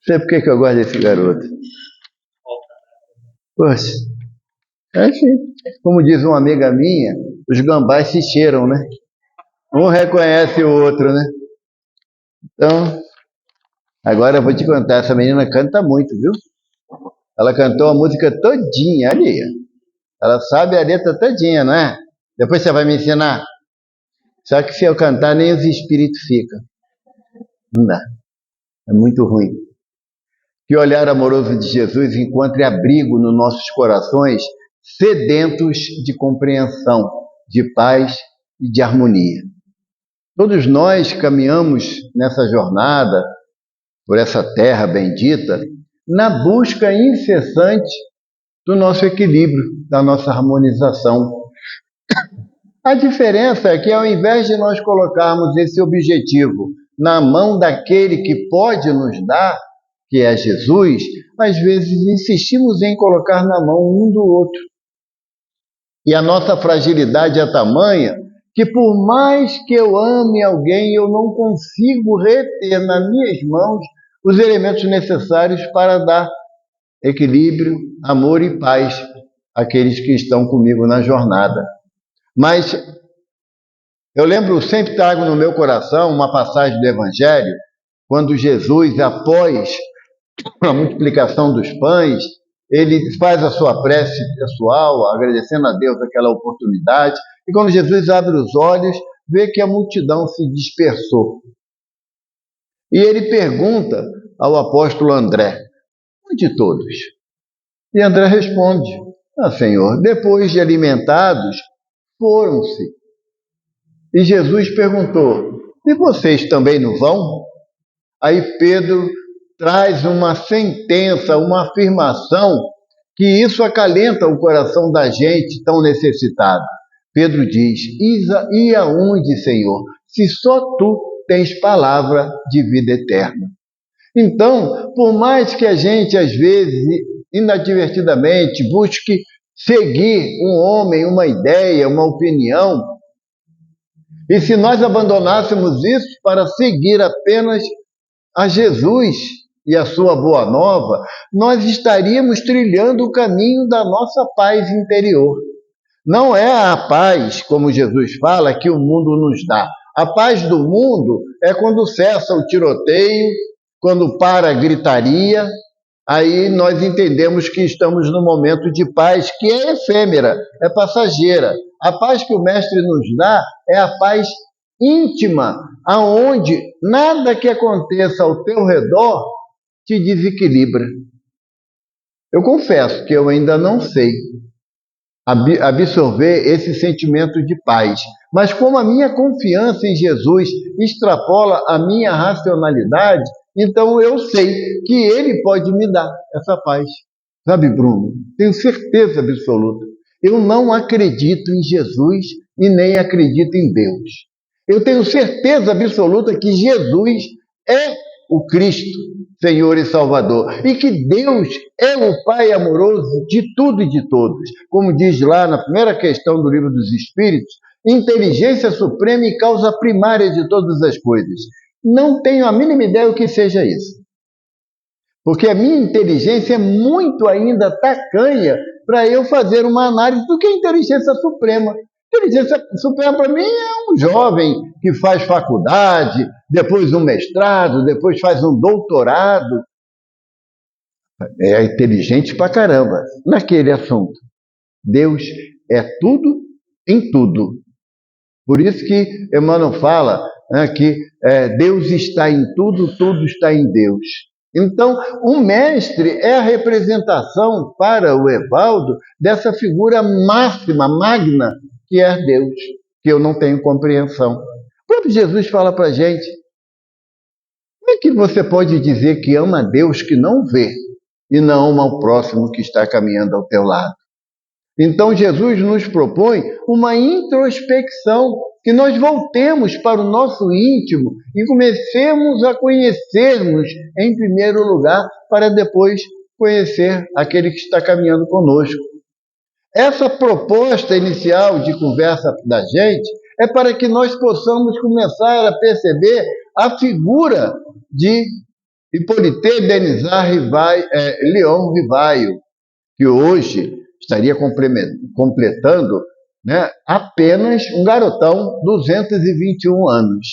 sei por que eu gosto desse garoto. Poxa, como diz uma amiga minha, os gambás se cheiram, né? Um reconhece o outro, né? Então, agora eu vou te contar, essa menina canta muito, viu? Ela cantou a música todinha, ali. Ela sabe a letra todinha, não é? Depois você vai me ensinar. Só que se eu cantar, nem os espíritos ficam. Não dá. É muito ruim. Que o olhar amoroso de Jesus encontre abrigo nos nossos corações sedentos de compreensão, de paz e de harmonia. Todos nós caminhamos nessa jornada, por essa terra bendita, na busca incessante do nosso equilíbrio, da nossa harmonização. A diferença é que, ao invés de nós colocarmos esse objetivo na mão daquele que pode nos dar, que é Jesus, às vezes insistimos em colocar na mão um do outro. E a nossa fragilidade é tamanha que, por mais que eu ame alguém, eu não consigo reter nas minhas mãos os elementos necessários para dar equilíbrio, amor e paz àqueles que estão comigo na jornada. Mas eu lembro, sempre trago no meu coração uma passagem do Evangelho, quando Jesus, após a multiplicação dos pães, ele faz a sua prece pessoal, agradecendo a Deus aquela oportunidade, e quando Jesus abre os olhos, vê que a multidão se dispersou. E ele pergunta ao apóstolo André: onde todos? E André responde: Senhor, depois de alimentados, foram-se. E Jesus perguntou: e vocês também não vão? Aí Pedro traz uma sentença, uma afirmação, que isso acalenta o coração da gente tão necessitada. Pedro diz: e aonde, Senhor, se só tu tens palavra de vida eterna? Então, por mais que a gente, às vezes, inadvertidamente, busque seguir um homem, uma ideia, uma opinião, e se nós abandonássemos isso para seguir apenas a Jesus e a sua boa nova, nós estaríamos trilhando o caminho da nossa paz interior. Não é a paz, como Jesus fala, que o mundo nos dá. A paz do mundo é quando cessa o tiroteio, quando para a gritaria, aí nós entendemos que estamos num momento de paz que é efêmera, é passageira. A paz que o Mestre nos dá é a paz íntima, aonde nada que aconteça ao teu redor te desequilibra. Eu confesso que eu ainda não sei absorver esse sentimento de paz, mas como a minha confiança em Jesus extrapola a minha racionalidade, então eu sei que Ele pode me dar essa paz. Sabe, Bruno, tenho certeza absoluta. Eu não acredito em Jesus e nem acredito em Deus. Eu tenho certeza absoluta que Jesus é o Cristo, Senhor e Salvador, e que Deus é o Pai amoroso de tudo e de todos. Como diz lá na primeira questão do Livro dos Espíritos, inteligência suprema e causa primária de todas as coisas. Não tenho a mínima ideia o que seja isso. Porque a minha inteligência é muito ainda tacanha para eu fazer uma análise do que é inteligência suprema. Inteligência suprema para mim é um jovem que faz faculdade, depois um mestrado, depois faz um doutorado. É inteligente pra caramba naquele assunto. Deus é tudo em tudo. Por isso que Emmanuel fala, né, que Deus está em tudo, tudo está em Deus. Então, o mestre é a representação para o Evaldo dessa figura máxima, magna, que é Deus, que eu não tenho compreensão. O próprio Jesus fala para a gente: como é que você pode dizer que ama a Deus que não vê e não ama o próximo que está caminhando ao teu lado? Então Jesus nos propõe uma introspecção, que nós voltemos para o nosso íntimo e comecemos a conhecermos em primeiro lugar, para depois conhecer aquele que está caminhando conosco. Essa proposta inicial de conversa da gente é para que nós possamos começar a perceber a figura de Hippolyte Denisard Leon Rivaio, que hoje estaria completando, né, apenas um garotão, 221 anos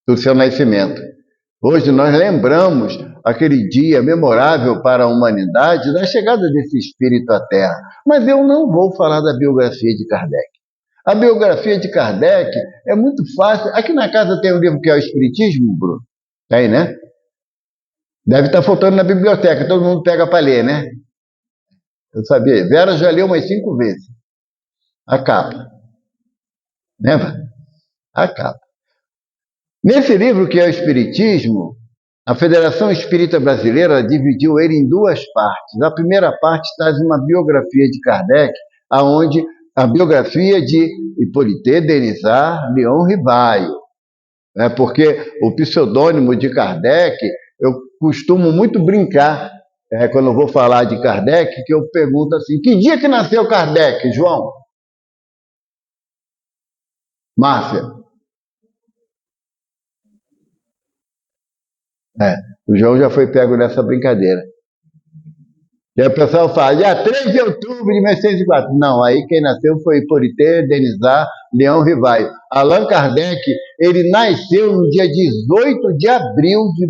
do seu nascimento. Hoje nós lembramos aquele dia memorável para a humanidade da chegada desse espírito à Terra. Mas eu não vou falar da biografia de Kardec. A biografia de Kardec é muito fácil. Aqui na casa tem um livro que é o Espiritismo, Bruno. Tem, né? Deve estar faltando na biblioteca, todo mundo pega para ler, né? Eu sabia. Vera já leu umas 5 vezes. A capa. Né? A capa. Nesse livro que é o Espiritismo, a Federação Espírita Brasileira dividiu ele em 2 partes. A primeira parte traz uma biografia de Kardec, aonde a biografia de Hippolyte Denisard Leon Rivaio, né? Porque o pseudônimo de Kardec, eu costumo muito brincar, quando eu vou falar de Kardec, que eu pergunto assim, que dia que nasceu Kardec, João? Márcia? O João já foi pego nessa brincadeira. E aí o pessoal fala, dia 3 de outubro de 1604. Não, aí quem nasceu foi Hippolyte Denisard Leon Rivaio. Allan Kardec, ele nasceu no dia 18 de abril de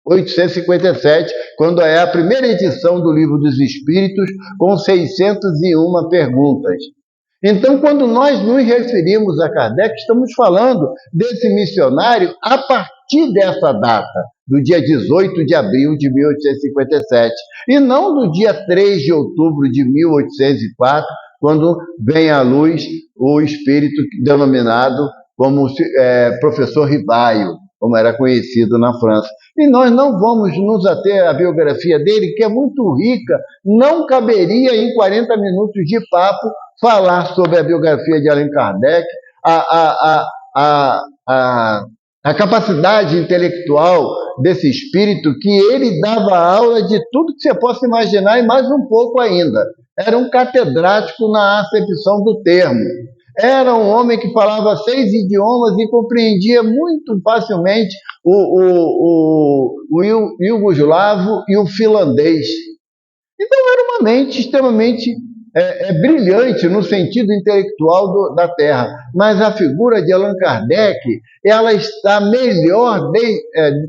1857, quando é a primeira edição do Livro dos Espíritos, com 601 perguntas. Então, quando nós nos referimos a Kardec, estamos falando desse missionário a partir dessa data, do dia 18 de abril de 1857, e não do dia 3 de outubro de 1804, quando vem à luz o espírito denominado como professor Rivaio, como era conhecido na França. E nós não vamos nos ater à biografia dele, que é muito rica, não caberia em 40 minutos de papo falar sobre a biografia de Allan Kardec, a capacidade intelectual desse espírito, que ele dava aula de tudo que você possa imaginar e mais um pouco ainda. Era um catedrático na acepção do termo. Era um homem que falava 6 idiomas e compreendia muito facilmente o iugoslavo e o finlandês. Então era uma mente extremamente brilhante no sentido intelectual da Terra. Mas a figura de Allan Kardec, ela está melhor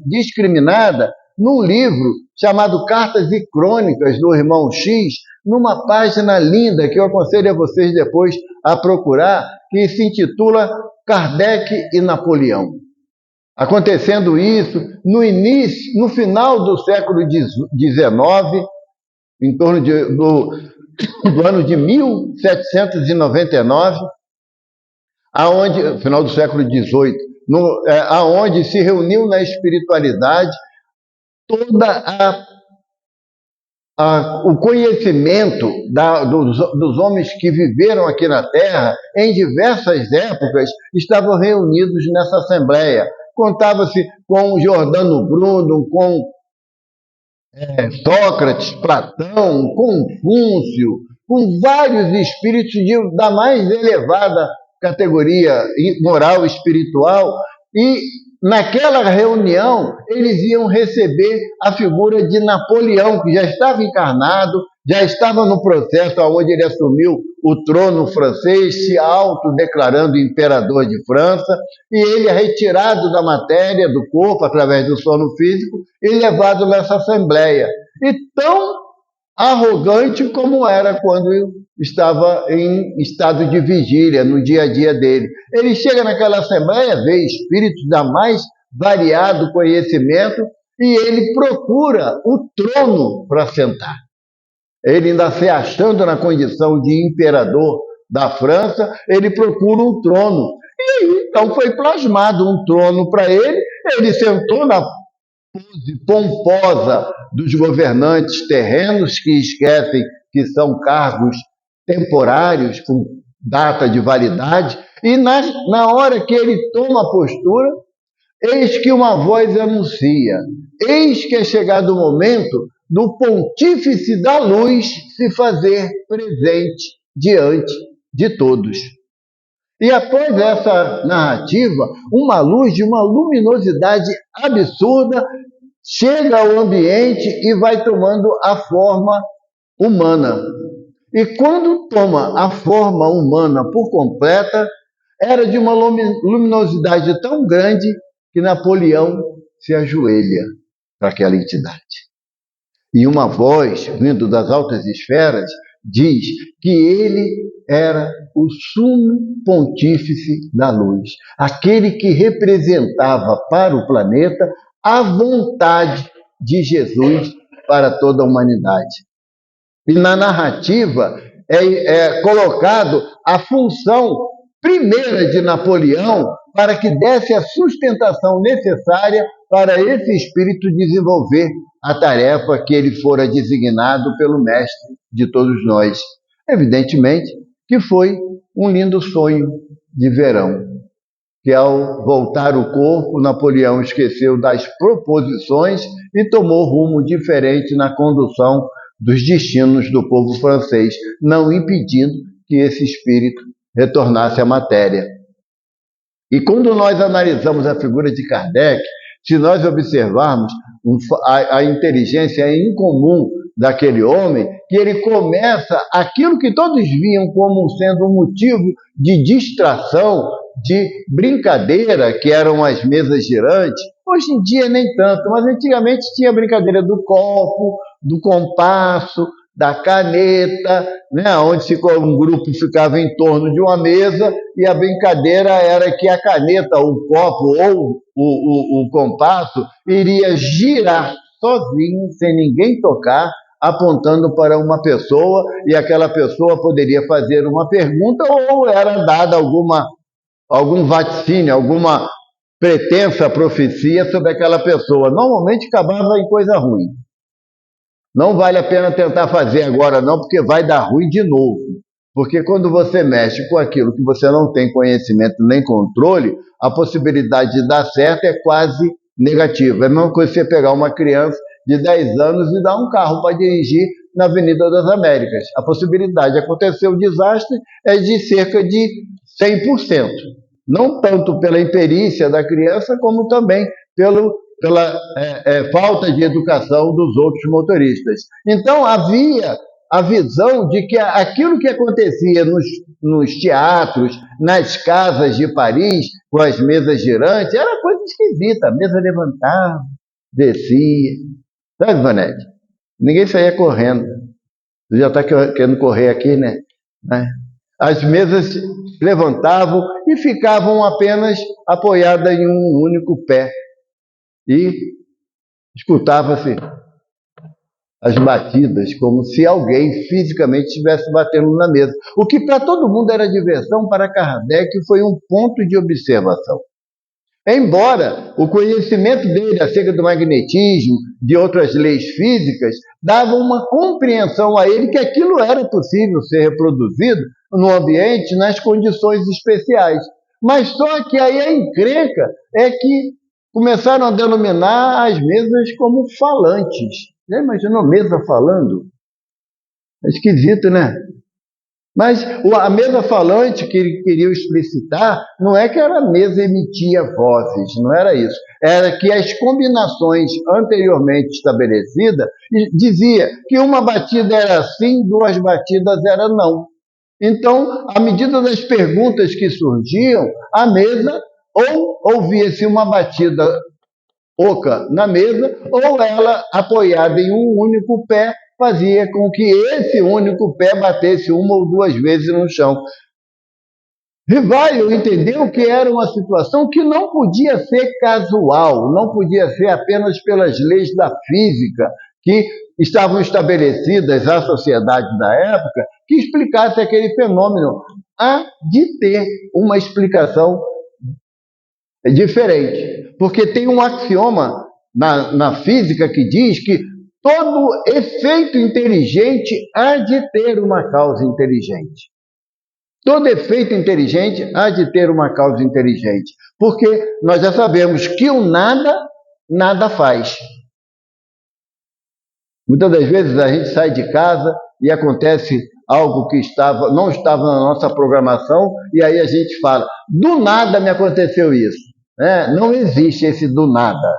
discriminada num livro chamado Cartas e Crônicas do Irmão X, numa página linda que eu aconselho a vocês depois a procurar, que se intitula Kardec e Napoleão. Acontecendo isso no final do século XIX, em torno do ano de 1799, final do século XVIII, aonde se reuniu na espiritualidade toda o conhecimento dos homens que viveram aqui na Terra em diversas épocas, estavam reunidos nessa assembleia. Contava-se com Giordano Bruno, com Sócrates, Platão, Confúcio, com vários espíritos da mais elevada categoria moral e espiritual, e naquela reunião eles iam receber a figura de Napoleão, que já estava encarnado, já estava no processo onde ele assumiu o trono francês, se autodeclarando imperador de França, e ele é retirado da matéria, do corpo, através do sono físico, e levado nessa assembleia. E tão arrogante como era quando estava em estado de vigília, no dia a dia dele. Ele chega naquela assembleia, vê espíritos da mais variado conhecimento, e ele procura o trono para sentar. Ele ainda se achando na condição de imperador da França, ele procura um trono. E aí, então, foi plasmado um trono para ele, ele sentou na pose pomposa dos governantes terrenos, que esquecem que são cargos temporários, com data de validade, e na hora que ele toma a postura, eis que uma voz anuncia, eis que é chegado o momento do pontífice da luz se fazer presente diante de todos. E após essa narrativa, uma luz de uma luminosidade absurda chega ao ambiente e vai tomando a forma humana. E quando toma a forma humana por completa, era de uma luminosidade tão grande que Napoleão se ajoelha para aquela entidade. E uma voz, vindo das altas esferas, diz que ele era o sumo pontífice da luz, aquele que representava para o planeta a vontade de Jesus para toda a humanidade. E na narrativa é colocado a função primeira de Napoleão para que desse a sustentação necessária para esse espírito desenvolver a tarefa que ele fora designado pelo mestre de todos nós. Evidentemente que foi um lindo sonho de verão, que ao voltar o corpo, Napoleão esqueceu das proposições e tomou rumo diferente na condução dos destinos do povo francês, não impedindo que esse espírito retornasse à matéria. E quando nós analisamos a figura de Kardec, se nós observarmos a inteligência incomum daquele homem, que ele começa aquilo que todos viam como sendo um motivo de distração, de brincadeira, que eram as mesas girantes. Hoje em dia nem tanto, mas antigamente tinha a brincadeira do copo, do compasso, da caneta, né, onde um grupo ficava em torno de uma mesa e a brincadeira era que a caneta, o copo ou o compasso iria girar sozinho, sem ninguém tocar, apontando para uma pessoa, e aquela pessoa poderia fazer uma pergunta ou era dada algum vaticínio, alguma pretensa profecia sobre aquela pessoa. Normalmente acabava em coisa ruim. Não vale a pena tentar fazer agora não, porque vai dar ruim de novo. Porque quando você mexe com aquilo que você não tem conhecimento nem controle, a possibilidade de dar certo é quase negativa. É a mesma coisa que você pegar uma criança de 10 anos e dar um carro para dirigir na Avenida das Américas. A possibilidade de acontecer o desastre é de cerca de 100%. Não tanto pela imperícia da criança, como também pela falta de educação dos outros motoristas. Então, havia a visão de que aquilo que acontecia nos teatros, nas casas de Paris, com as mesas girantes, era coisa esquisita. A mesa levantava, descia. Sabe, Vanete? Ninguém saía correndo. Você já está querendo correr aqui, né? As mesas levantavam e ficavam apenas apoiadas em um único pé. E escutava-se as batidas, como se alguém fisicamente estivesse batendo na mesa. O que para todo mundo era diversão, para Kardec foi um ponto de observação. Embora o conhecimento dele acerca do magnetismo, de outras leis físicas, dava uma compreensão a ele que aquilo era possível ser reproduzido no ambiente, nas condições especiais. Mas só que aí a encrenca é que começaram a denominar as mesas como falantes. Já imaginou mesa falando? É esquisito, né? Mas a mesa falante que ele queria explicitar não é que a mesa emitia vozes, não era isso. Era que as combinações anteriormente estabelecidas dizia que uma batida era sim, duas batidas era não. Então, à medida das perguntas que surgiam, a mesa ou ouvia-se uma batida oca na mesa, ou ela, apoiada em um único pé, fazia com que esse único pé batesse uma ou duas vezes no chão. Rivaio entendeu que era uma situação que não podia ser casual, não podia ser apenas pelas leis da física que estavam estabelecidas à sociedade da época, que explicasse aquele fenômeno. Há de ter uma explicação diferente, porque tem um axioma na física que diz que todo efeito inteligente há de ter uma causa inteligente. Todo efeito inteligente há de ter uma causa inteligente, porque nós já sabemos que o nada, nada faz. Muitas das vezes a gente sai de casa e acontece algo que não estava na nossa programação, e aí a gente fala, do nada me aconteceu isso. Não existe esse do nada,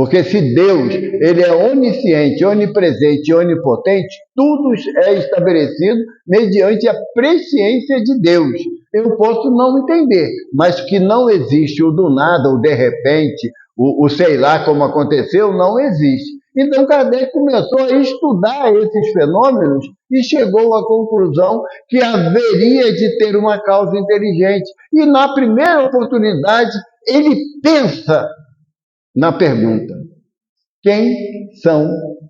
Porque se Deus ele é onisciente, onipresente e onipotente, tudo é estabelecido mediante a presciência de Deus. Eu posso não entender, mas que não existe o do nada, o de repente, o sei lá como aconteceu, não existe. Então Kardec começou a estudar esses fenômenos e chegou à conclusão que haveria de ter uma causa inteligente. E na primeira oportunidade, ele pensa na pergunta: quem são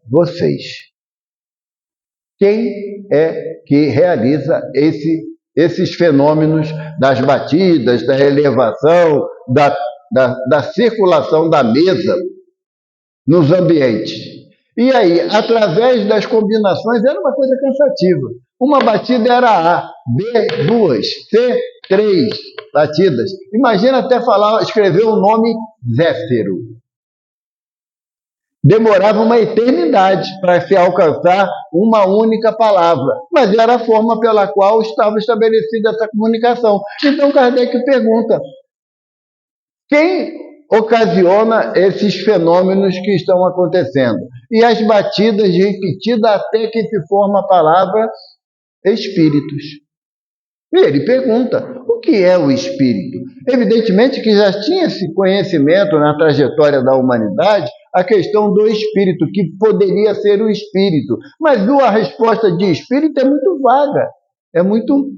vocês? Quem é que realiza esses fenômenos das batidas, da elevação, da circulação da mesa nos ambientes? E aí, através das combinações, era uma coisa cansativa. Uma batida era A, B, 2, C, 3 batidas. Imagina até escrever o nome Zéfiro. Demorava uma eternidade para se alcançar uma única palavra, mas era a forma pela qual estava estabelecida essa comunicação. Então Kardec pergunta: quem ocasiona esses fenômenos que estão acontecendo? E as batidas repetidas até que se forma a palavra espíritos. E ele pergunta: o que é o espírito? Evidentemente que já tinha esse conhecimento na trajetória da humanidade, a questão do espírito, que poderia ser o espírito. Mas a resposta de espírito é muito vaga, é muito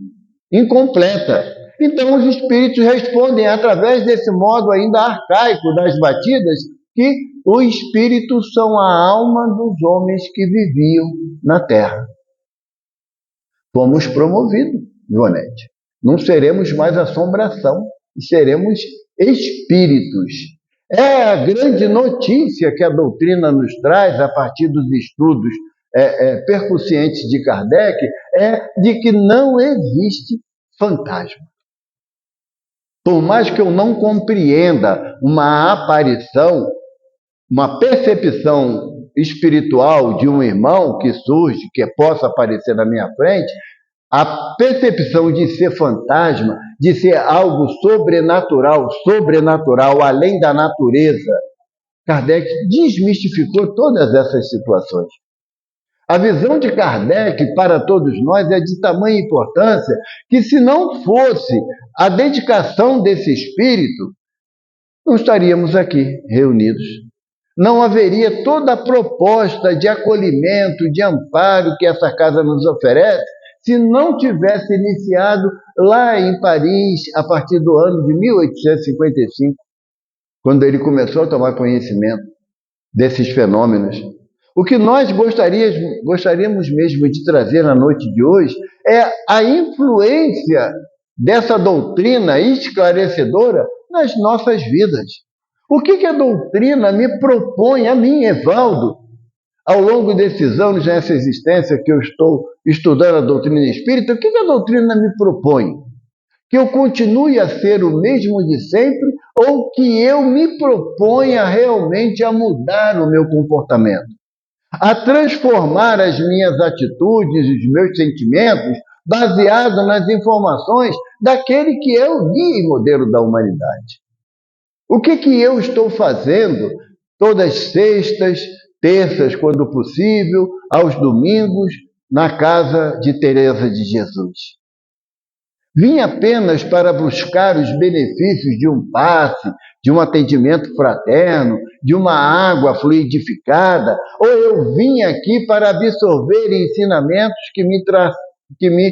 incompleta. Então os espíritos respondem através desse modo ainda arcaico das batidas, que os espíritos são a alma dos homens que viviam na Terra. Fomos promovidos, Ivonete. Não seremos mais assombração, seremos espíritos. É a grande notícia que a doutrina nos traz a partir dos estudos percussientes de Kardec, é de que não existe fantasma. Por mais que eu não compreenda uma aparição, uma percepção espiritual de um irmão que surge, que possa aparecer na minha frente, a percepção de ser fantasma, de ser algo sobrenatural, além da natureza, Kardec desmistificou todas essas situações. A visão de Kardec para todos nós é de tamanha importância que, se não fosse a dedicação desse espírito, não estaríamos aqui reunidos. Não haveria toda a proposta de acolhimento, de amparo que essa casa nos oferece, se não tivesse iniciado lá em Paris, a partir do ano de 1855, quando ele começou a tomar conhecimento desses fenômenos. O que nós gostaríamos mesmo de trazer na noite de hoje é a influência dessa doutrina esclarecedora nas nossas vidas. O que a doutrina me propõe a mim, Evaldo, ao longo desses anos nessa existência que eu estou estudando a doutrina espírita? O que a doutrina me propõe? Que eu continue a ser o mesmo de sempre ou que eu me proponha realmente a mudar o meu comportamento? A transformar as minhas atitudes, os meus sentimentos, baseado nas informações daquele que é o guia e modelo da humanidade. O que eu estou fazendo todas sextas, terças, quando possível, aos domingos, na casa de Teresa de Jesus? Vim apenas para buscar os benefícios de um passe, de um atendimento fraterno, de uma água fluidificada, ou eu vim aqui para absorver ensinamentos que me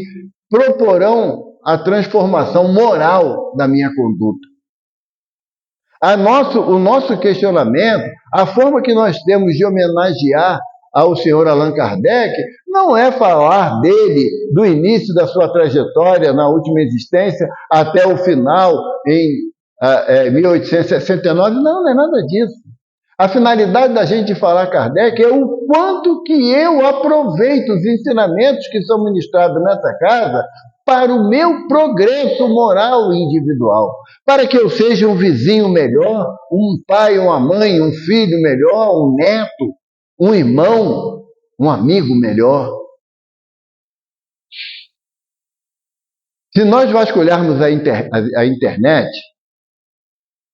proporão a transformação moral da minha conduta? O nosso questionamento, a forma que nós temos de homenagear ao senhor Allan Kardec, não é falar dele, do início da sua trajetória na última existência até o final, em 1869, não é nada disso. A finalidade da gente falar Kardec é o quanto que eu aproveito os ensinamentos que são ministrados nessa casa para o meu progresso moral individual, para que eu seja um vizinho melhor, um pai, uma mãe, um filho melhor, um neto, um irmão, um amigo melhor. Se nós vasculharmos a internet,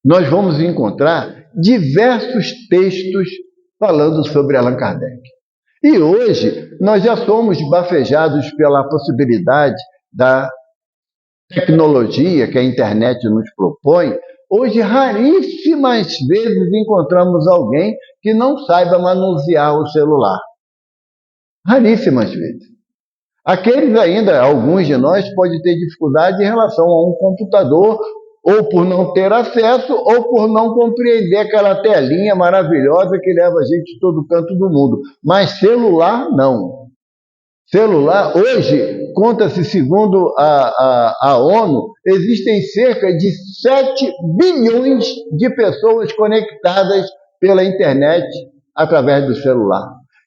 nós vamos encontrar diversos textos falando sobre Allan Kardec. E hoje nós já somos bafejados pela possibilidade da tecnologia que a internet nos propõe. Hoje, raríssimas vezes encontramos alguém que não saiba manusear o celular. Raríssimas vezes. Aqueles ainda, alguns de nós, podem ter dificuldade em relação a um computador, ou por não ter acesso, ou por não compreender aquela telinha maravilhosa que leva a gente a todo canto do mundo. Mas celular, não. Celular, hoje, conta-se, segundo a ONU, existem cerca de 7 bilhões de pessoas conectadas pela internet através do celular.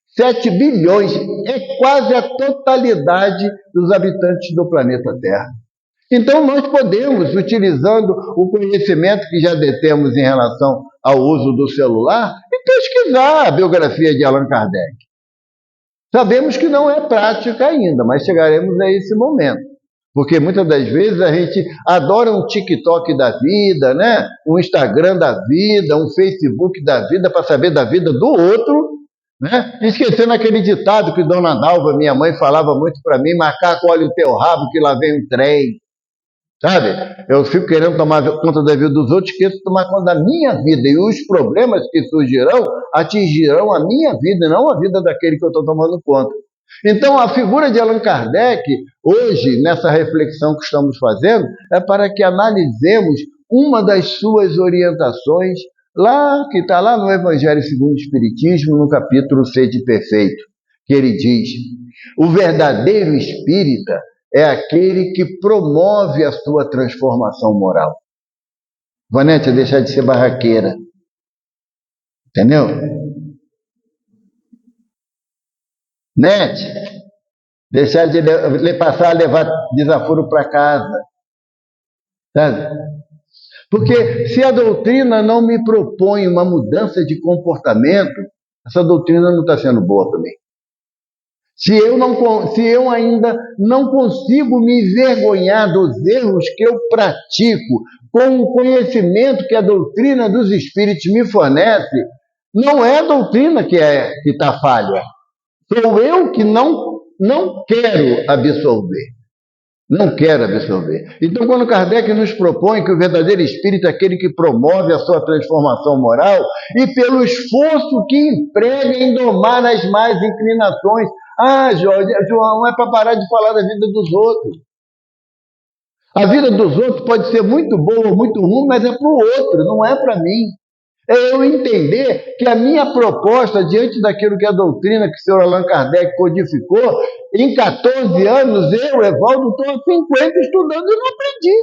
7 bilhões é quase a totalidade dos habitantes do planeta Terra. Então, nós podemos, utilizando o conhecimento que já detemos em relação ao uso do celular, e pesquisar a biografia de Allan Kardec. Sabemos que não é prática ainda, mas chegaremos a esse momento. Porque muitas das vezes a gente adora um TikTok da vida, né? Um Instagram da vida, um Facebook da vida, para saber da vida do outro, né? Esquecendo aquele ditado que Dona Dalva, minha mãe, falava muito para mim: macaco, olha o teu rabo que lá vem um trem. Sabe? Eu fico querendo tomar conta da vida dos outros, esqueço de tomar conta da minha vida. E os problemas que surgirão atingirão a minha vida, não a vida daquele que eu estou tomando conta. Então, a figura de Allan Kardec, hoje, nessa reflexão que estamos fazendo, é para que analisemos uma das suas orientações, lá que está lá no Evangelho segundo o Espiritismo, no capítulo Sede Perfeito, que ele diz: o verdadeiro espírita é aquele que promove a sua transformação moral. Vanete, deixar de ser barraqueira. Entendeu? Nete, deixar de passar a levar desaforo para casa. Sabe? Porque se a doutrina não me propõe uma mudança de comportamento, essa doutrina não está sendo boa para mim. Se eu ainda não consigo me envergonhar dos erros que eu pratico com o conhecimento que a doutrina dos espíritos me fornece, não é a doutrina que está falha. Sou eu que não quero absorver. Não quero absorver. Então, quando Kardec nos propõe que o verdadeiro espírito é aquele que promove a sua transformação moral e pelo esforço que emprega em domar as más inclinações. Ah, Jorge, João, é para parar de falar da vida dos outros. A vida dos outros pode ser muito boa ou muito ruim, mas é para o outro, não é para mim. É eu entender que a minha proposta, diante daquilo que a doutrina que o senhor Allan Kardec codificou, em 14 anos, eu, Evaldo, estou há 50 estudando e não aprendi.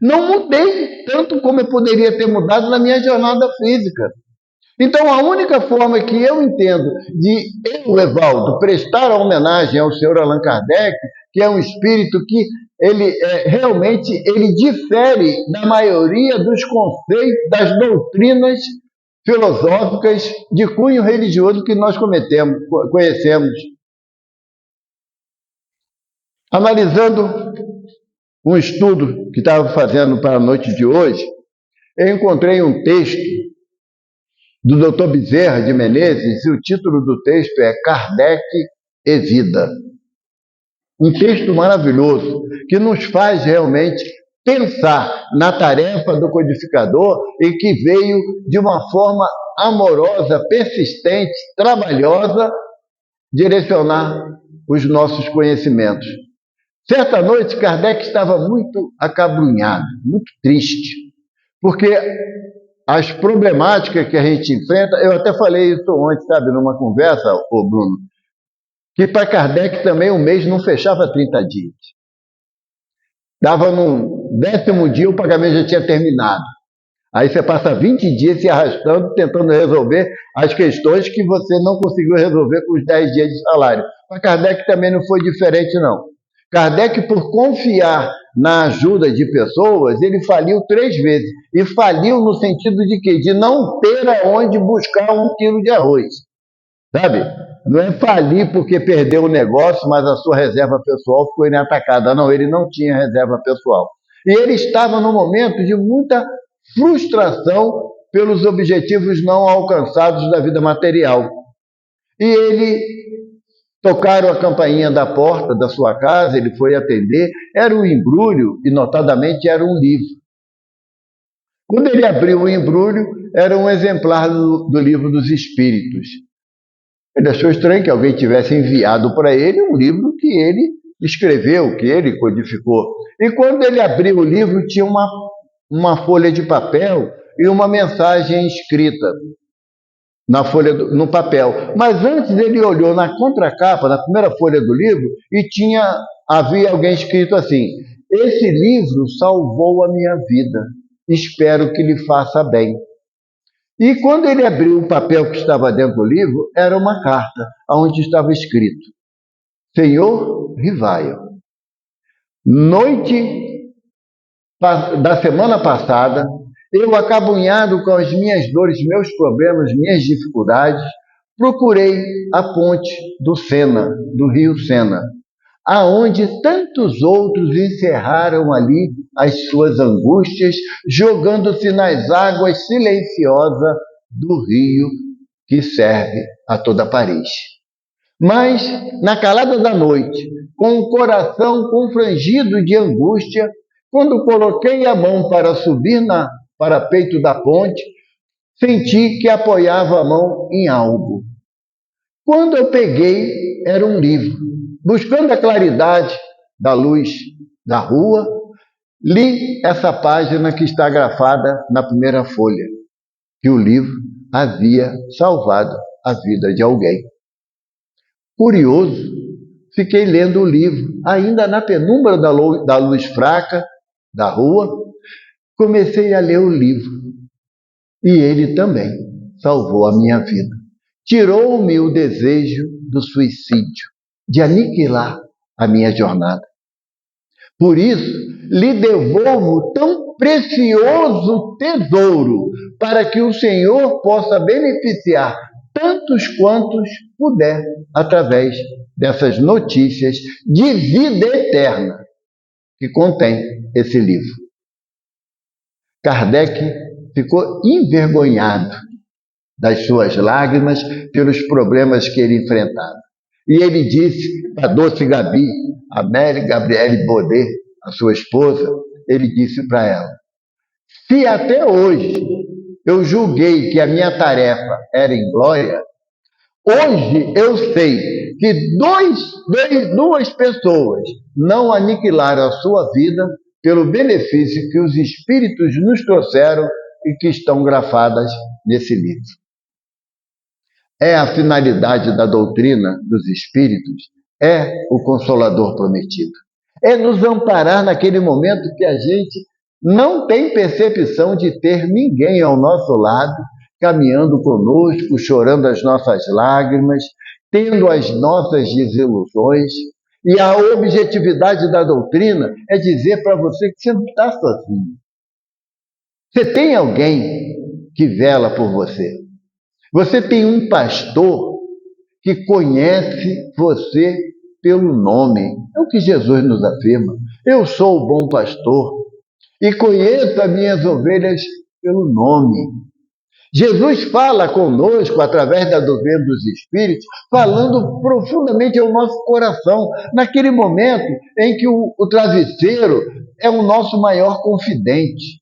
Não mudei tanto como eu poderia ter mudado na minha jornada física. Então, a única forma que eu entendo de eu, Evaldo, prestar a homenagem ao senhor Allan Kardec, que é um espírito que realmente ele difere da maioria dos conceitos, das doutrinas filosóficas de cunho religioso que nós conhecemos. Analisando um estudo que estava fazendo para a noite de hoje, eu encontrei um texto do Dr. Bezerra de Menezes, e o título do texto é Kardec e Vida. Um texto maravilhoso, que nos faz realmente pensar na tarefa do codificador e que veio de uma forma amorosa, persistente, trabalhosa, direcionar os nossos conhecimentos. Certa noite, Kardec estava muito acabrunhado, muito triste, porque as problemáticas que a gente enfrenta, eu até falei isso ontem, sabe, numa conversa, Bruno, que para Kardec também o mês não fechava 30 dias. Dava no 10º dia, o pagamento já tinha terminado. Aí você passa 20 dias se arrastando, tentando resolver as questões que você não conseguiu resolver com os 10 dias de salário. Para Kardec também não foi diferente, não. Kardec, por confiar na ajuda de pessoas, ele faliu 3 vezes. E faliu no sentido de quê? De não ter aonde buscar 1 quilo de arroz. Sabe? Não é falir porque perdeu o negócio, mas a sua reserva pessoal ficou inatacada. Não, ele não tinha reserva pessoal. E ele estava num momento de muita frustração pelos objetivos não alcançados da vida material. E ele tocaram a campainha da porta da sua casa, ele foi atender, era um embrulho, e notadamente era um livro. Quando ele abriu o embrulho, era um exemplar do Livro dos Espíritos. Ele achou estranho que alguém tivesse enviado para ele um livro que ele escreveu, que ele codificou. E quando ele abriu o livro, tinha uma folha de papel e uma mensagem escrita na folha no papel. Mas antes ele olhou na contracapa, na primeira folha do livro, e havia alguém escrito assim: esse livro salvou a minha vida, espero que lhe faça bem. E quando ele abriu o papel que estava dentro do livro, era uma carta, onde estava escrito: Senhor Rivaio, noite da semana passada, eu, acabunhado com as minhas dores, meus problemas, minhas dificuldades, procurei a ponte do Sena, do rio Sena, aonde tantos outros encerraram ali as suas angústias, jogando-se nas águas silenciosas do rio que serve a toda Paris. Mas, na calada da noite, com o coração confrangido de angústia, quando coloquei a mão para subir parapeito da ponte, senti que apoiava a mão em algo. Quando eu peguei, era um livro. Buscando a claridade da luz da rua, li essa página que está grafada na primeira folha, que o livro havia salvado a vida de alguém. Curioso, fiquei lendo o livro, ainda na penumbra da luz fraca da rua, comecei a ler o livro. E ele também salvou a minha vida. Tirou-me o desejo do suicídio, de aniquilar a minha jornada. Por isso, lhe devolvo tão precioso tesouro, para que o Senhor possa beneficiar tantos quantos puder, através dessas notícias de vida eterna que contém esse livro. Kardec ficou envergonhado das suas lágrimas pelos problemas que ele enfrentava. E ele disse para a doce Gabi, a Mary Gabriele Baudet, a sua esposa, ele disse para ela: se até hoje eu julguei que a minha tarefa era inglória, hoje eu sei que duas pessoas não aniquilaram a sua vida pelo benefício que os Espíritos nos trouxeram e que estão grafadas nesse livro. É a finalidade da doutrina dos Espíritos, é o Consolador prometido. É nos amparar naquele momento que a gente não tem percepção de ter ninguém ao nosso lado, caminhando conosco, chorando as nossas lágrimas, tendo as nossas desilusões. E a objetividade da doutrina é dizer para você que você não está sozinho. Você tem alguém que vela por você. Você tem um pastor que conhece você pelo nome. É o que Jesus nos afirma. Eu sou o bom pastor e conheço as minhas ovelhas pelo nome. Jesus fala conosco através da doutrina dos Espíritos, falando profundamente ao nosso coração, naquele momento em que o travesseiro é o nosso maior confidente.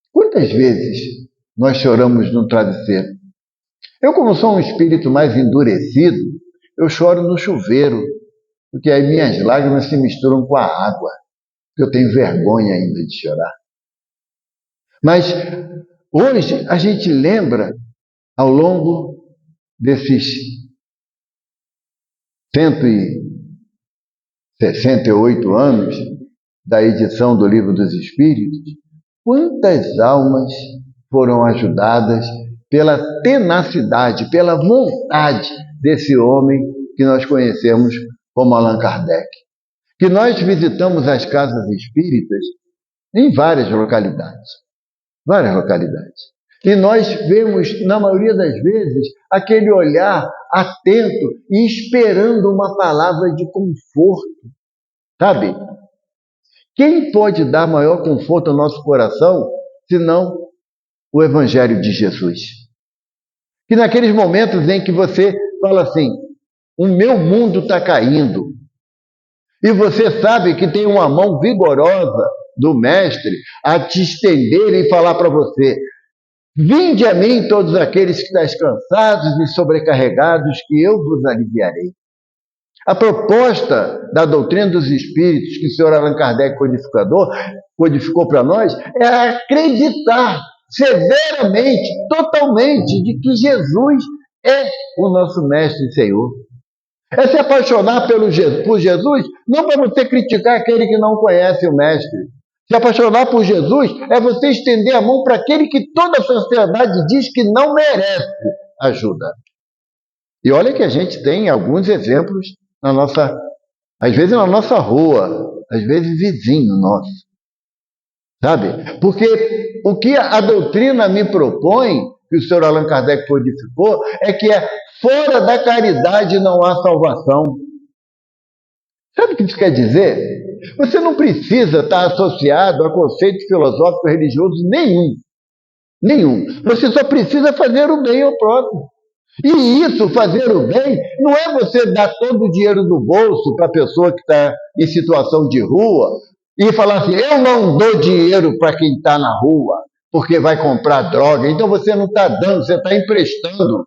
Quantas vezes nós choramos no travesseiro? Eu, como sou um espírito mais endurecido, eu choro no chuveiro, porque aí minhas lágrimas se misturam com a água, porque eu tenho vergonha ainda de chorar. Mas hoje a gente lembra, ao longo desses 168 anos da edição do Livro dos Espíritos, quantas almas foram ajudadas pela tenacidade, pela vontade desse homem que nós conhecemos como Allan Kardec. Que nós visitamos as casas espíritas em várias localidades. E nós vemos, na maioria das vezes, aquele olhar atento e esperando uma palavra de conforto. Sabe? Quem pode dar maior conforto ao nosso coração, senão o Evangelho de Jesus. Que naqueles momentos em que você fala assim, o meu mundo está caindo, e você sabe que tem uma mão vigorosa do Mestre a te estender e falar para você, vinde a mim todos aqueles que estáis cansados e sobrecarregados, que eu vos aliviarei. A proposta da doutrina dos Espíritos que o senhor Allan Kardec codificou para nós é acreditar severamente, totalmente, de que Jesus é o nosso Mestre e Senhor. É se apaixonar por Jesus, não para você criticar aquele que não conhece o Mestre. Se apaixonar por Jesus é você estender a mão para aquele que toda a sociedade diz que não merece ajuda. E olha que a gente tem alguns exemplos às vezes na nossa rua, às vezes vizinho nosso. Sabe? Porque o que a doutrina me propõe, que o senhor Allan Kardec codificou, é que fora da caridade não há salvação. Sabe o que isso quer dizer? Você não precisa estar associado a conceito filosófico religioso nenhum. Nenhum. Você só precisa fazer o bem ao próximo. E isso, fazer o bem, não é você dar todo o dinheiro do bolso para a pessoa que está em situação de rua e falar assim, eu não dou dinheiro para quem está na rua, porque vai comprar droga. Então você não está dando, você está emprestando.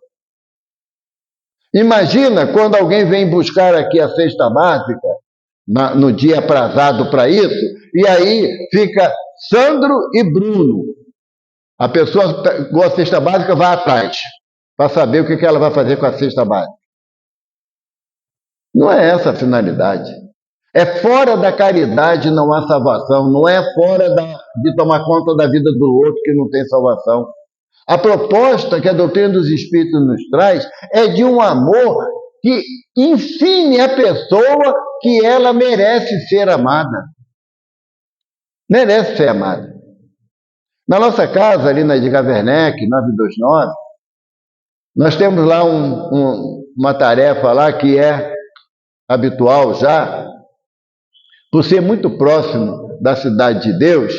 Imagina quando alguém vem buscar aqui a cesta básica, no dia aprazado para isso, e aí fica Sandro e Bruno. A pessoa com a cesta básica vai atrás, para saber o que ela vai fazer com a cesta básica. Não é essa a finalidade. É fora da caridade não há salvação, não é fora de tomar conta da vida do outro que não tem salvação. A proposta que a doutrina dos Espíritos nos traz é de um amor que ensine a pessoa que ela merece ser amada. Merece ser amada. Na nossa casa, ali na Edgar Werneck, 929, nós temos lá uma tarefa lá que é habitual já, por ser muito próximo da Cidade de Deus,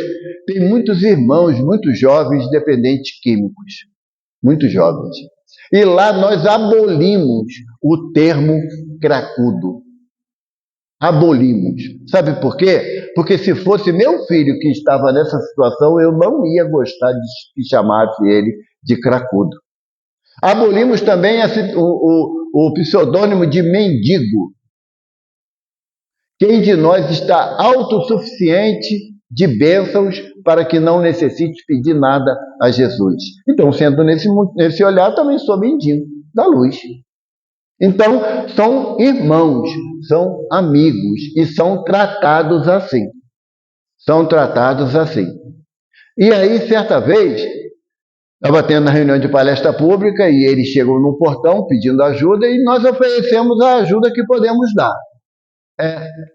tem muitos irmãos, muitos jovens dependentes químicos, muitos jovens. E lá nós abolimos o termo cracudo. Abolimos. Sabe por quê? Porque se fosse meu filho que estava nessa situação, eu não ia gostar de que chamasse ele de cracudo. Abolimos também o pseudônimo de mendigo. Quem de nós está autossuficiente de bênçãos para que não necessite pedir nada a Jesus? Então, sendo nesse olhar, também sou mendigo da luz. Então, são irmãos, são amigos e são tratados assim. São tratados assim. E aí, certa vez, estava tendo uma reunião de palestra pública e eles chegam num portão pedindo ajuda e nós oferecemos a ajuda que podemos dar.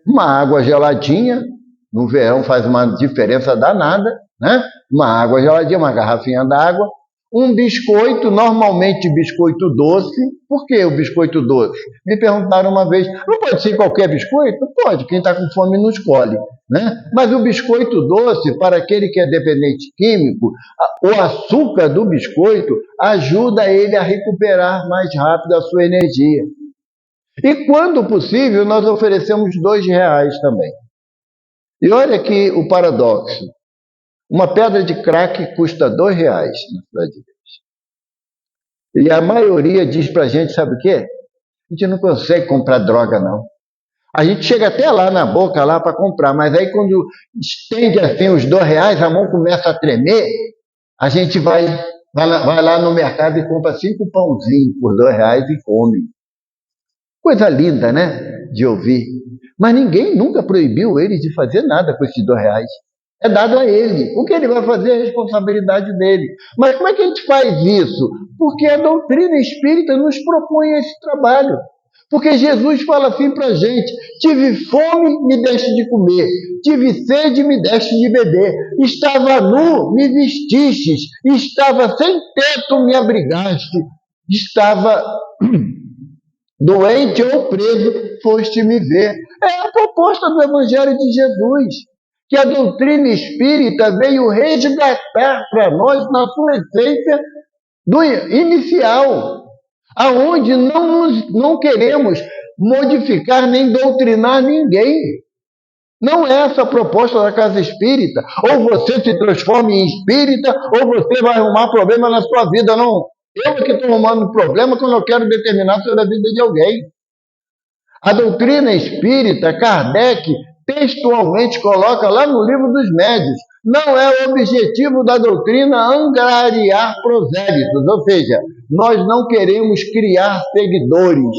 Uma água geladinha, no verão faz uma diferença danada, né? Uma água geladinha, uma garrafinha d'água, um biscoito, normalmente biscoito doce. Por que o biscoito doce? Me perguntaram uma vez, não pode ser qualquer biscoito? Pode, quem está com fome não escolhe, né? Mas o biscoito doce, para aquele que é dependente químico, o açúcar do biscoito ajuda ele a recuperar mais rápido a sua energia. E quando possível, nós oferecemos R$2 também. E olha aqui o paradoxo. Uma pedra de crack custa R$2 na Cidade de Deus. E a maioria diz pra gente, sabe o quê? A gente não consegue comprar droga, não. A gente chega até lá na boca lá para comprar, mas aí quando estende assim os R$2, a mão começa a tremer, a gente vai lá no mercado e compra 5 pãozinhos por R$2 e come. Coisa linda, né? De ouvir. Mas ninguém nunca proibiu eles de fazer nada com esses R$2. É dado a ele. O que ele vai fazer é a responsabilidade dele. Mas como é que a gente faz isso? Porque a doutrina espírita nos propõe esse trabalho. Porque Jesus fala assim para a gente, tive fome, me deste de comer, tive sede, me deste de beber, estava nu, me vestistes, estava sem teto, me abrigaste, estava doente ou preso, foste me ver. É a proposta do Evangelho de Jesus, que a doutrina espírita veio resgatar para nós na sua essência do inicial, aonde não queremos modificar nem doutrinar ninguém. Não é essa a proposta da casa espírita. Ou você se transforma em espírita, ou você vai arrumar problema na sua vida. Não, eu é que estou arrumando problema quando eu quero determinar sobre a vida de alguém. A doutrina espírita, Kardec textualmente coloca lá no Livro dos Médiuns, não é o objetivo da doutrina angariar prosélitos, ou seja, nós não queremos criar seguidores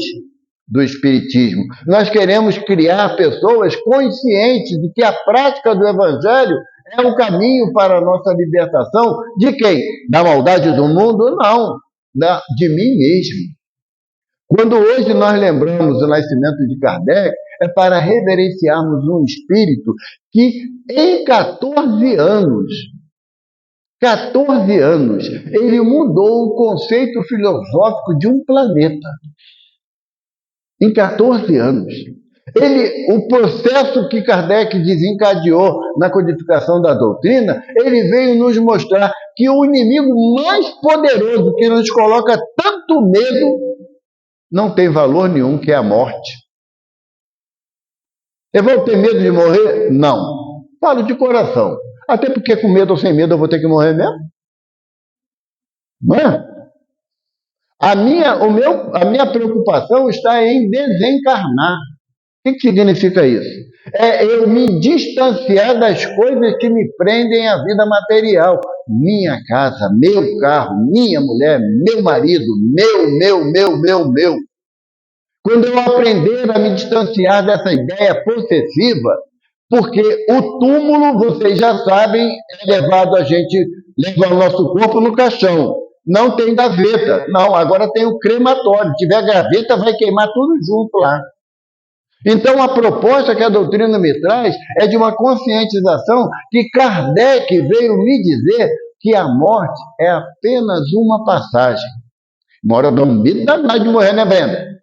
do Espiritismo. Nós queremos criar pessoas conscientes de que a prática do Evangelho é o caminho para a nossa libertação. De quem? Da maldade do mundo? Não, de mim mesmo. Quando hoje nós lembramos o nascimento de Kardec, é para reverenciarmos um espírito que em 14 anos, ele mudou o conceito filosófico de um planeta. Em 14 anos. O processo que Kardec desencadeou na codificação da doutrina, ele veio nos mostrar que o inimigo mais poderoso que nos coloca tanto medo não tem valor nenhum, que é a morte. Eu vou ter medo de morrer? Não. Falo de coração. Até porque com medo ou sem medo eu vou ter que morrer mesmo. Não é? A minha preocupação está em desencarnar. O que significa isso? É eu me distanciar das coisas que me prendem à vida material. Minha casa, meu carro, minha mulher, meu marido, meu. Quando eu aprender a me distanciar dessa ideia possessiva, porque o túmulo, vocês já sabem, é levado a gente, leva o nosso corpo no caixão. Não tem gaveta. Não, agora tem o crematório. Se tiver gaveta, vai queimar tudo junto lá. Então, a proposta que a doutrina me traz é de uma conscientização que Kardec veio me dizer que a morte é apenas uma passagem. Mora dá um medo danado de morrer, né, Brenda?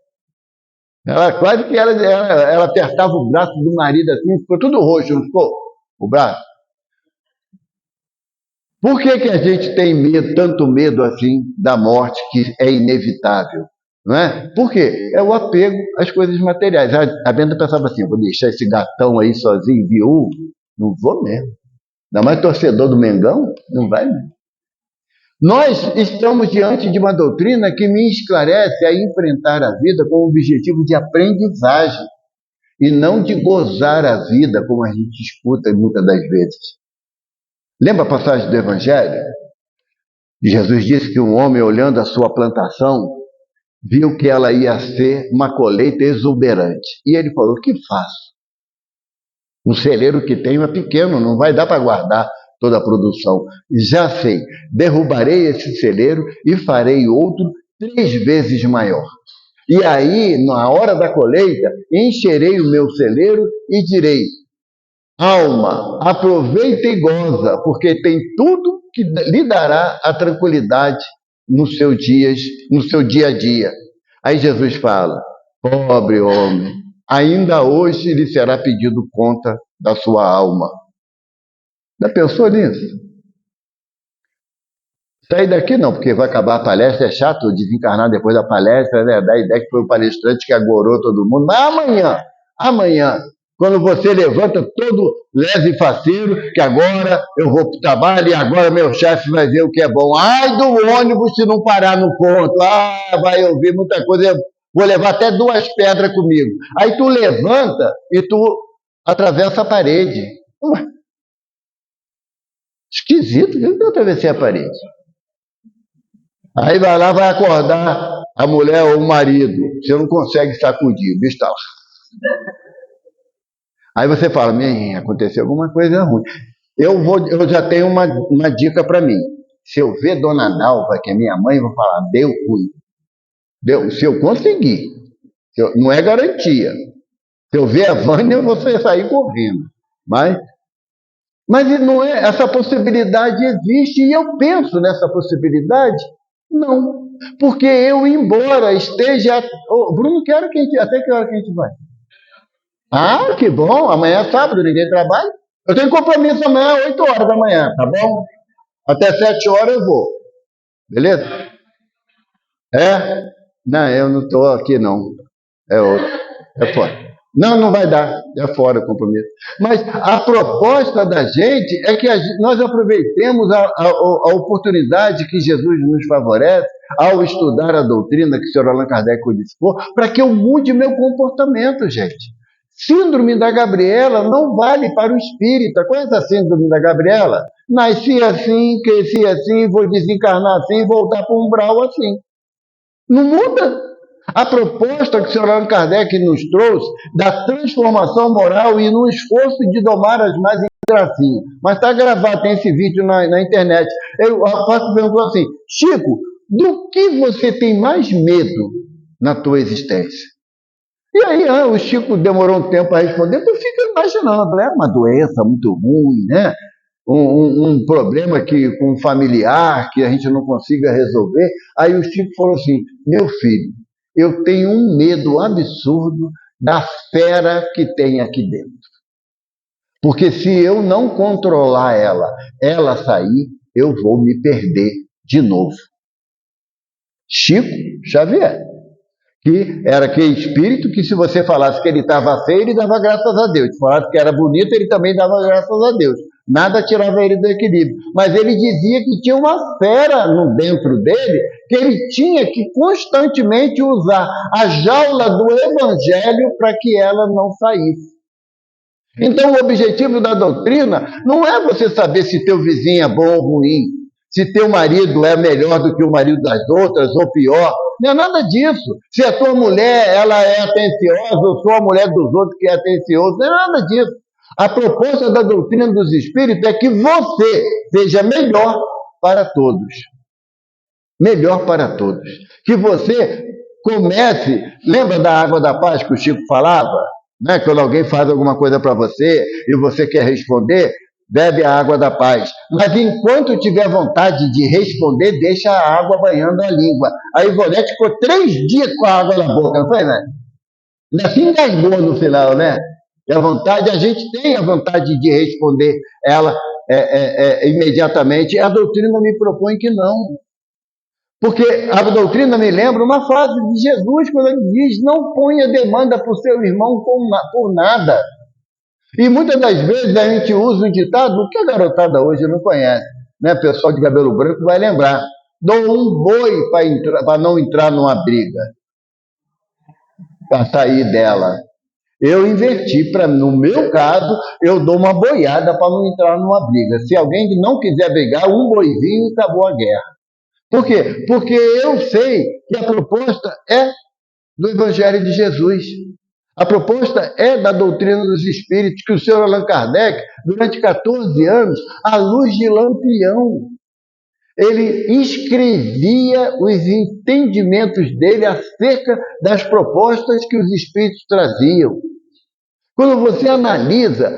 Ela quase que ela apertava o braço do marido assim, ficou tudo roxo, não ficou? O braço. Por que a gente tem medo, tanto medo assim da morte, que é inevitável? Não é? Por quê? É o apego às coisas materiais. A Brenda pensava assim, vou deixar esse gatão aí sozinho, viúvo? Não vou mesmo. Ainda mais torcedor do Mengão? Não vai mesmo. Nós estamos diante de uma doutrina que me esclarece a enfrentar a vida com o objetivo de aprendizagem e não de gozar a vida, como a gente escuta muitas das vezes. Lembra a passagem do Evangelho? Jesus disse que um homem, olhando a sua plantação, viu que ela ia ser uma colheita exuberante. E ele falou, o que faço? O celeiro que tenho é pequeno, não vai dar para guardar toda a produção. Já sei, derrubarei esse celeiro e farei outro 3 vezes maior. E aí, na hora da colheita, encherei o meu celeiro e direi, alma, aproveita e goza, porque tem tudo que lhe dará a tranquilidade no seu dia a dia. Aí Jesus fala, pobre homem, ainda hoje lhe será pedido conta da sua alma. Já pensou nisso? Sair daqui não, porque vai acabar a palestra, é chato desencarnar depois da palestra, né? Dá a ideia que foi o palestrante que agorou todo mundo. Mas amanhã, quando você levanta todo leve e faceiro, que agora eu vou para o trabalho e agora meu chefe vai ver o que é bom. Ai do ônibus se não parar no ponto. Vai ouvir muita coisa. Eu vou levar até 2 pedras comigo. Aí tu levanta e tu atravessa a parede. Esquisito, eu atravessei a parede. Aí vai lá, vai acordar a mulher ou o marido. Você não consegue sacudir, o bicho está lá. Aí você fala, aconteceu alguma coisa ruim. Eu já tenho uma dica para mim. Se eu ver Dona Dalva, que é minha mãe, eu vou falar, deu ruim. Se eu conseguir. Não é garantia. Se eu ver a Vânia, eu vou sair correndo. Mas não é, essa possibilidade existe e eu penso nessa possibilidade. Não, porque eu, embora esteja... Bruno, até que hora que a gente vai? Que bom, amanhã é sábado, ninguém trabalha. Eu tenho compromisso amanhã, 8 horas da manhã, tá bom? Até 7 horas eu vou. Beleza? É? Não, eu não estou aqui, não. É outro. É fora. Não, não vai dar. É fora o compromisso. Mas a proposta da gente é que nós aproveitemos a oportunidade que Jesus nos favorece ao estudar a doutrina que o Sr. Allan Kardec codificou, para que eu mude meu comportamento, gente. Síndrome da Gabriela não vale para o espírita. Conhece a síndrome da Gabriela? Nasci assim, cresci assim, vou desencarnar assim, voltar para o umbral assim. Não muda. A proposta que o Sr. Allan Kardec nos trouxe da transformação moral e no esforço de domar as más gracinhas. Mas está gravado, tem esse vídeo na internet. O rapaz perguntou assim: Chico, do que você tem mais medo na tua existência? E aí, o Chico demorou um tempo para responder, eu fico imaginando, é uma doença muito ruim, né? Um problema com um familiar que a gente não consiga resolver. Aí o Chico falou assim: meu filho, eu tenho um medo absurdo da fera que tem aqui dentro. Porque se eu não controlar ela sair, eu vou me perder de novo. Chico Xavier, que era aquele espírito que, se você falasse que ele estava feio, ele dava graças a Deus. Se falasse que era bonito, ele também dava graças a Deus. Nada tirava ele do equilíbrio. Mas ele dizia que tinha uma fera dentro dele, que ele tinha que constantemente usar a jaula do evangelho para que ela não saísse. Então, o objetivo da doutrina não é você saber se teu vizinho é bom ou ruim, se teu marido é melhor do que o marido das outras ou pior. Não é nada disso. Se a tua mulher ela é atenciosa ou só a mulher dos outros que é atenciosa, não é nada disso. A proposta da doutrina dos espíritos é que você seja melhor para todos. Melhor para todos. Que você comece... Lembra da água da paz que o Chico falava? Né? Quando alguém faz alguma coisa para você e você quer responder, bebe a água da paz. Mas enquanto tiver vontade de responder, deixa a água banhando a língua. A Ivonete ficou 3 dias com a água na boca, não foi, né? Ainda se engasgou no final, né? E a gente tem a vontade de responder ela imediatamente. A doutrina me propõe que não. Porque a doutrina me lembra uma frase de Jesus, quando ele diz: não ponha demanda para o seu irmão por nada. E muitas das vezes a gente usa um ditado que a garotada hoje não conhece, né? O pessoal de cabelo branco vai lembrar: dou um boi para não entrar numa briga, para sair dela. Eu inverti, no meu caso, eu dou uma boiada para não entrar numa briga. Se alguém não quiser brigar, um boizinho e acabou a guerra. Por quê? Porque eu sei que a proposta é do Evangelho de Jesus. A proposta é da doutrina dos espíritos, que o Sr. Allan Kardec, durante 14 anos, à luz de lampião, ele escrevia os entendimentos dele acerca das propostas que os espíritos traziam. Quando você analisa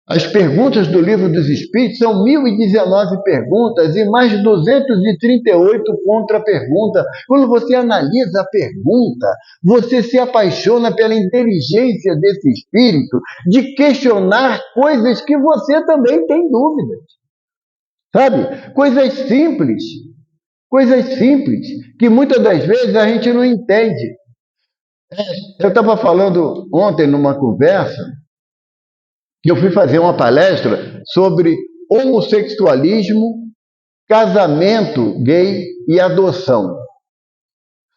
as perguntas do Livro dos Espíritos, são 1019 perguntas e mais 238 contra-perguntas. Quando você analisa a pergunta, você se apaixona pela inteligência desse espírito de questionar coisas que você também tem dúvidas. Sabe? Coisas simples, que muitas das vezes a gente não entende. Eu estava falando ontem numa conversa que eu fui fazer uma palestra sobre homossexualismo, casamento gay e adoção.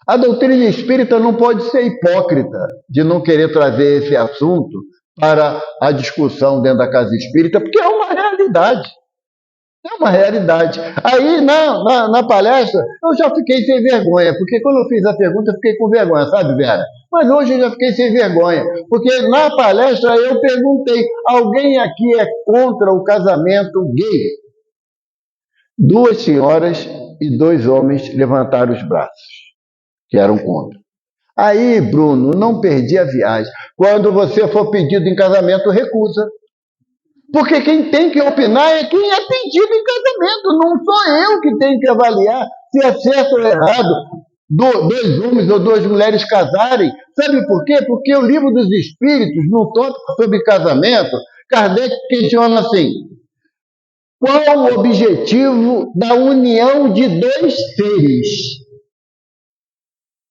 A doutrina espírita não pode ser hipócrita de não querer trazer esse assunto para a discussão dentro da casa espírita, porque é uma realidade. É uma realidade. Aí, na palestra, eu já fiquei sem vergonha, porque quando eu fiz a pergunta, eu fiquei com vergonha, sabe, Vera? Mas hoje eu já fiquei sem vergonha, porque na palestra eu perguntei: alguém aqui é contra o casamento gay? 2 senhoras e 2 homens levantaram os braços, que eram contra. Aí, Bruno, não perdi a viagem. Quando você for pedido em casamento, recusa. Porque quem tem que opinar é quem é pedido em casamento. Não sou eu que tenho que avaliar se é certo ou errado 2 homens ou 2 mulheres casarem. Sabe por quê? Porque o Livro dos Espíritos, no tópico sobre casamento, Kardec questiona assim: qual o objetivo da união de dois seres?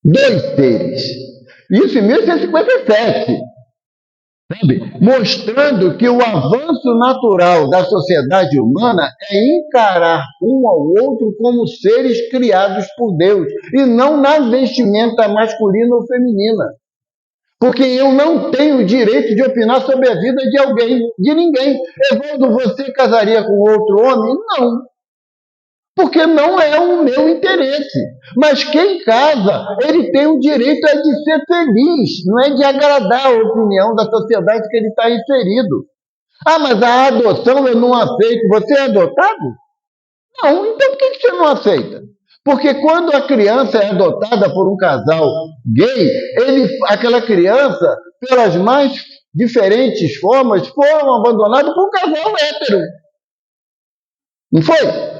Dois seres. Isso em 1857. Sabe? Mostrando que o avanço natural da sociedade humana é encarar um ao outro como seres criados por Deus, e não na vestimenta masculina ou feminina. Porque eu não tenho o direito de opinar sobre a vida de alguém, de ninguém. Evaldo, você casaria com outro homem? Não. Porque não é o meu interesse. Mas quem casa, ele tem o direito de ser feliz, não é de agradar a opinião da sociedade que ele está inserido. Ah, mas a adoção eu não aceito. Você é adotado? Não, então por que você não aceita? Porque quando a criança é adotada por um casal gay, aquela criança, pelas mais diferentes formas, foram abandonadas por um casal hétero. Não foi?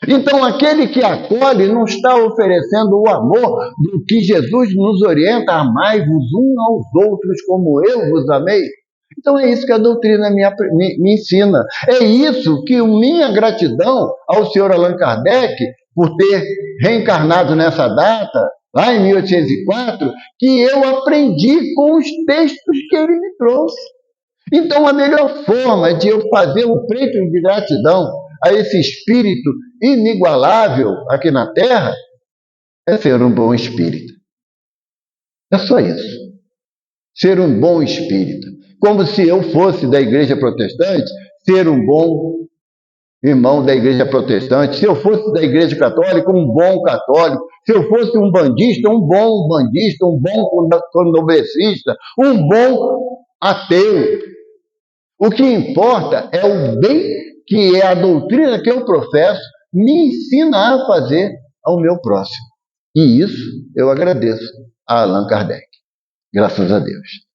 Então, aquele que acolhe não está oferecendo o amor do que Jesus nos orienta: amai-vos uns aos outros como eu vos amei. Então, é isso que a doutrina me ensina. É isso que minha gratidão ao senhor Allan Kardec, por ter reencarnado nessa data, lá em 1804, que eu aprendi com os textos que ele me trouxe. Então, a melhor forma de eu fazer um preito de gratidão a esse espírito inigualável aqui na Terra é ser um bom espírito. É só isso. Ser um bom espírito. Como se eu fosse da igreja protestante, ser um bom irmão da igreja protestante. Se eu fosse da igreja católica, um bom católico. Se eu fosse um bandista, um bom bandista, um bom candomblessista, um bom ateu. O que importa é o bem que é a doutrina que eu professo me ensina a fazer ao meu próximo. E isso eu agradeço a Allan Kardec. Graças a Deus.